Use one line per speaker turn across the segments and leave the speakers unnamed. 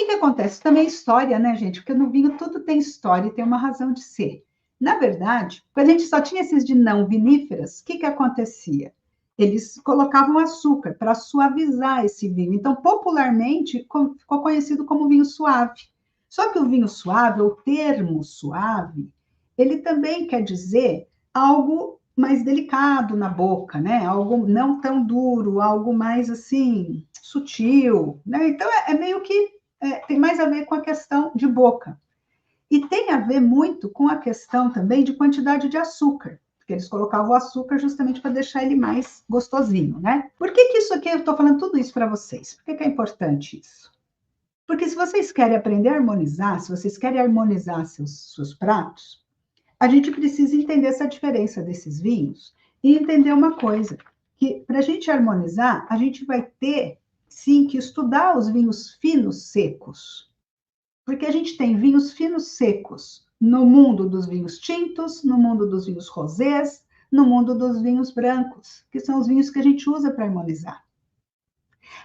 que acontece? Também é história, né, gente? Porque no vinho tudo tem história e tem uma razão de ser. Na verdade, quando a gente só tinha esses de não viníferas, o que acontecia? Eles colocavam açúcar para suavizar esse vinho. Então, popularmente, ficou conhecido como vinho suave. Só que o vinho suave, o termo suave, ele também quer dizer algo mais delicado na boca, né? Algo não tão duro, algo mais assim sutil, né? Então é meio que tem mais a ver com a questão de boca. E tem a ver muito com a questão também de quantidade de açúcar, porque eles colocavam o açúcar justamente para deixar ele mais gostosinho, né? Por que isso aqui, eu estou falando tudo isso para vocês? Por que é importante isso? Porque se vocês querem aprender a harmonizar, se vocês querem harmonizar seus pratos, a gente precisa entender essa diferença desses vinhos e entender uma coisa, que para a gente harmonizar, a gente vai ter, sim, que estudar os vinhos finos secos. Porque a gente tem vinhos finos secos no mundo dos vinhos tintos, no mundo dos vinhos rosés, no mundo dos vinhos brancos, que são os vinhos que a gente usa para harmonizar.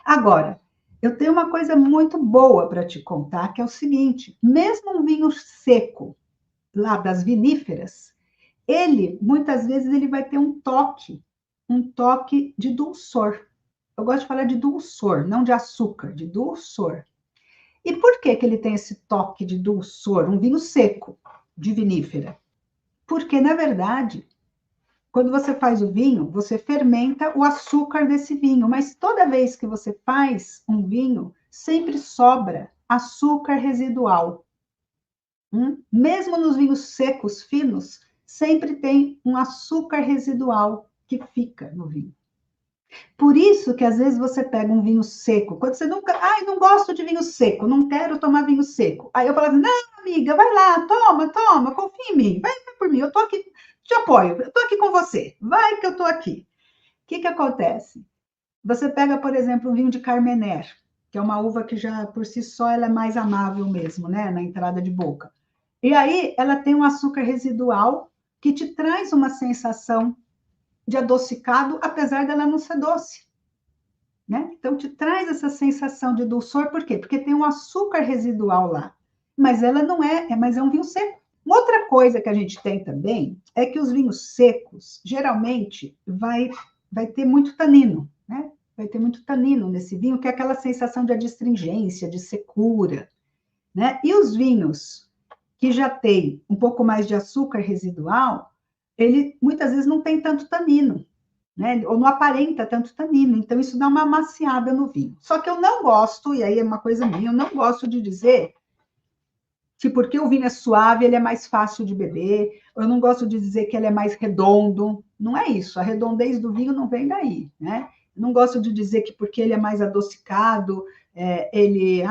Agora, eu tenho uma coisa muito boa para te contar, que é o seguinte: mesmo um vinho seco, lá das viníferas, ele, muitas vezes, ele vai ter um toque de dulçor. Eu gosto de falar de dulçor, não de açúcar, de dulçor. E por que ele tem esse toque de dulçor? Um vinho seco, de vinífera. Porque, na verdade, quando você faz o vinho, você fermenta o açúcar desse vinho, mas toda vez que você faz um vinho, sempre sobra açúcar residual. Mesmo nos vinhos secos, finos, sempre tem um açúcar residual que fica no vinho. Por isso que às vezes você pega um vinho seco, quando você nunca, não gosto de vinho seco, não quero tomar vinho seco. Aí eu falo assim, não, amiga, vai lá, toma, confia em mim, vai por mim, eu tô aqui, te apoio, eu tô aqui com você, vai que eu tô aqui. O que acontece? Você pega, por exemplo, um vinho de Carmener, que é uma uva que já por si só ela é mais amável mesmo, né, na entrada de boca. E aí ela tem um açúcar residual que te traz uma sensação de adocicado, apesar dela não ser doce. Né? Então, te traz essa sensação de dulçor, por quê? Porque tem um açúcar residual lá. Mas ela não mas é um vinho seco. Uma outra coisa que a gente tem também é que os vinhos secos, geralmente, vai ter muito tanino, né? Vai ter muito tanino nesse vinho, que é aquela sensação de adstringência, de secura, né? E os vinhos que já tem um pouco mais de açúcar residual, ele muitas vezes não tem tanto tanino, né? Ou não aparenta tanto tanino, então isso dá uma amaciada no vinho. Só que eu não gosto, e aí é uma coisa minha, eu não gosto de dizer que porque o vinho é suave, ele é mais fácil de beber, eu não gosto de dizer que ele é mais redondo, não é isso, a redondez do vinho não vem daí, né? Eu não gosto de dizer que porque ele é mais adocicado, ele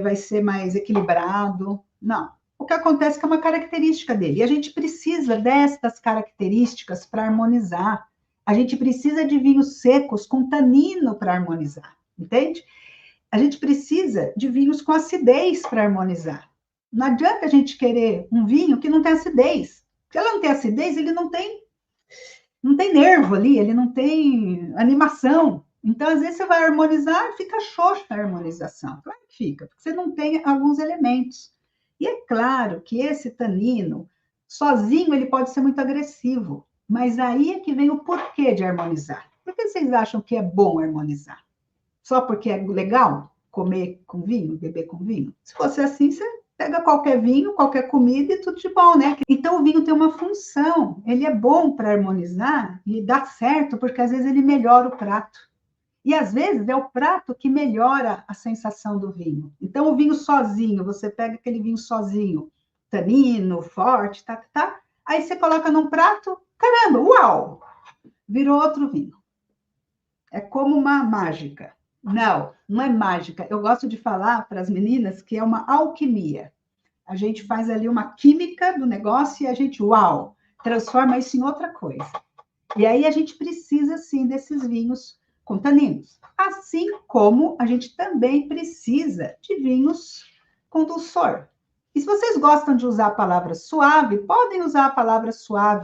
vai ser mais equilibrado, não. O que acontece é que é uma característica dele, e a gente precisa destas características para harmonizar. A gente precisa de vinhos secos com tanino para harmonizar, entende? A gente precisa de vinhos com acidez para harmonizar. Não adianta a gente querer um vinho que não tem acidez. Se ela não tem acidez, ele não tem nervo ali, ele não tem animação. Então, às vezes, você vai harmonizar, fica xoxa a harmonização. Claro que fica, porque você não tem alguns elementos. E é claro que esse tanino, sozinho, ele pode ser muito agressivo. Mas aí é que vem o porquê de harmonizar. Por que vocês acham que é bom harmonizar? Só porque é legal comer com vinho, beber com vinho? Se fosse assim, você pega qualquer vinho, qualquer comida e tudo de bom, né? Então o vinho tem uma função, ele é bom para harmonizar e dá certo, porque às vezes ele melhora o prato. E às vezes é o prato que melhora a sensação do vinho. Então o vinho sozinho, você pega aquele vinho sozinho, tanino, forte, aí você coloca num prato, caramba, uau! Virou outro vinho. É como uma mágica. Não, não é mágica. Eu gosto de falar para as meninas que é uma alquimia. A gente faz ali uma química do negócio e a gente, uau, transforma isso em outra coisa. E aí a gente precisa, sim, desses vinhos com taninos. Assim como a gente também precisa de vinhos com dulçor. E se vocês gostam de usar a palavra suave, podem usar a palavra suave.